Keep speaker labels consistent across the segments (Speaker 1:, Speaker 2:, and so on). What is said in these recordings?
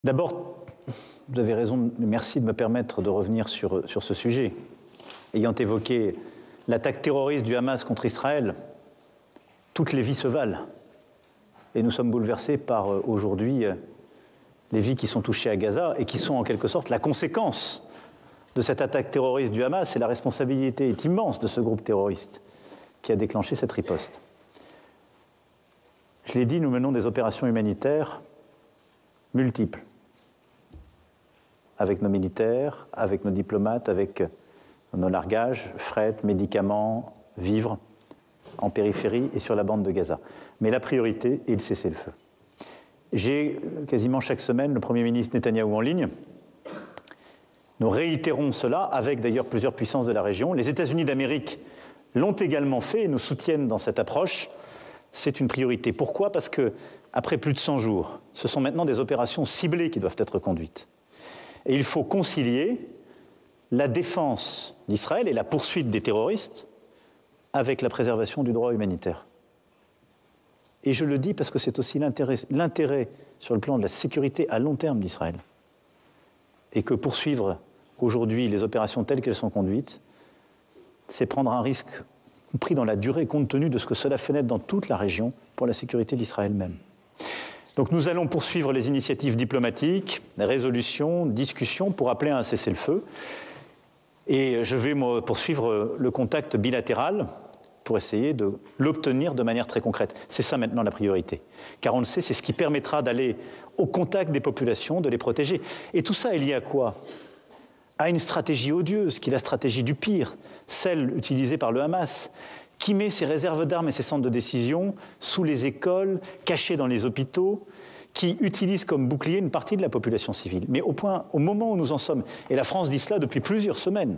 Speaker 1: D'abord, vous avez raison, merci de me permettre de revenir sur ce sujet. Ayant évoqué l'attaque terroriste du Hamas contre Israël, toutes les vies se valent. Et nous sommes bouleversés par aujourd'hui les vies qui sont touchées à Gaza et qui sont en quelque sorte la conséquence de cette attaque terroriste du Hamas. Et la responsabilité est immense de ce groupe terroriste qui a déclenché cette riposte. Je l'ai dit, nous menons des opérations humanitaires multiples, avec nos militaires, avec nos diplomates, avec nos largages, fret, médicaments, vivres, en périphérie et sur la bande de Gaza. Mais la priorité est le cessez-le-feu. J'ai quasiment chaque semaine le Premier ministre Netanyahou en ligne. Nous réitérons cela avec d'ailleurs plusieurs puissances de la région. Les États-Unis d'Amérique l'ont également fait et nous soutiennent dans cette approche. C'est une priorité. Pourquoi ? Parce qu'après plus de 100 jours, ce sont maintenant des opérations ciblées qui doivent être conduites. Et il faut concilier la défense d'Israël et la poursuite des terroristes avec la préservation du droit humanitaire. Et je le dis parce que c'est aussi l'intérêt sur le plan de la sécurité à long terme d'Israël. Et que poursuivre aujourd'hui les opérations telles qu'elles sont conduites, c'est prendre un risque compris dans la durée, compte tenu de ce que cela fait naître dans toute la région pour la sécurité d'Israël même. Donc nous allons poursuivre les initiatives diplomatiques, résolutions, discussions pour appeler à un cessez-le-feu. Et je vais poursuivre le contact bilatéral pour essayer de l'obtenir de manière très concrète. C'est ça maintenant la priorité. Car on le sait, c'est ce qui permettra d'aller au contact des populations, de les protéger. Et tout ça est lié à quoi ? À une stratégie odieuse, qui est la stratégie du pire, celle utilisée par le Hamas, qui met ses réserves d'armes et ses centres de décision sous les écoles, cachés dans les hôpitaux, qui utilise comme bouclier une partie de la population civile. Mais au moment où nous en sommes, et la France dit cela depuis plusieurs semaines,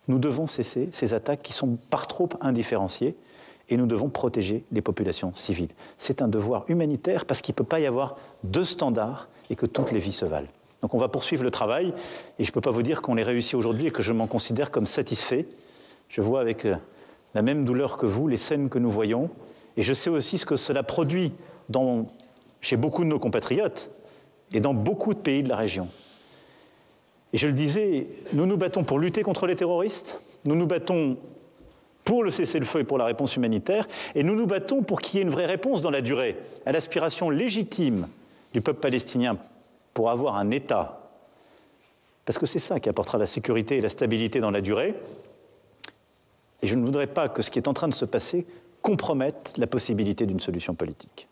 Speaker 1: nous devons cesser ces attaques qui sont par trop indifférenciées et nous devons protéger les populations civiles. C'est un devoir humanitaire parce qu'il ne peut pas y avoir deux standards et que toutes les vies se valent. Donc on va poursuivre le travail et je ne peux pas vous dire qu'on l'ait réussi aujourd'hui et que je m'en considère comme satisfait. Je vois avec la même douleur que vous les scènes que nous voyons et je sais aussi ce que cela produit chez beaucoup de nos compatriotes et dans beaucoup de pays de la région. Et je le disais, nous nous battons pour lutter contre les terroristes, nous nous battons pour le cessez-le-feu et pour la réponse humanitaire, et nous nous battons pour qu'il y ait une vraie réponse dans la durée à l'aspiration légitime du peuple palestinien pour avoir un État. Parce que c'est ça qui apportera la sécurité et la stabilité dans la durée. Et je ne voudrais pas que ce qui est en train de se passer compromette la possibilité d'une solution politique.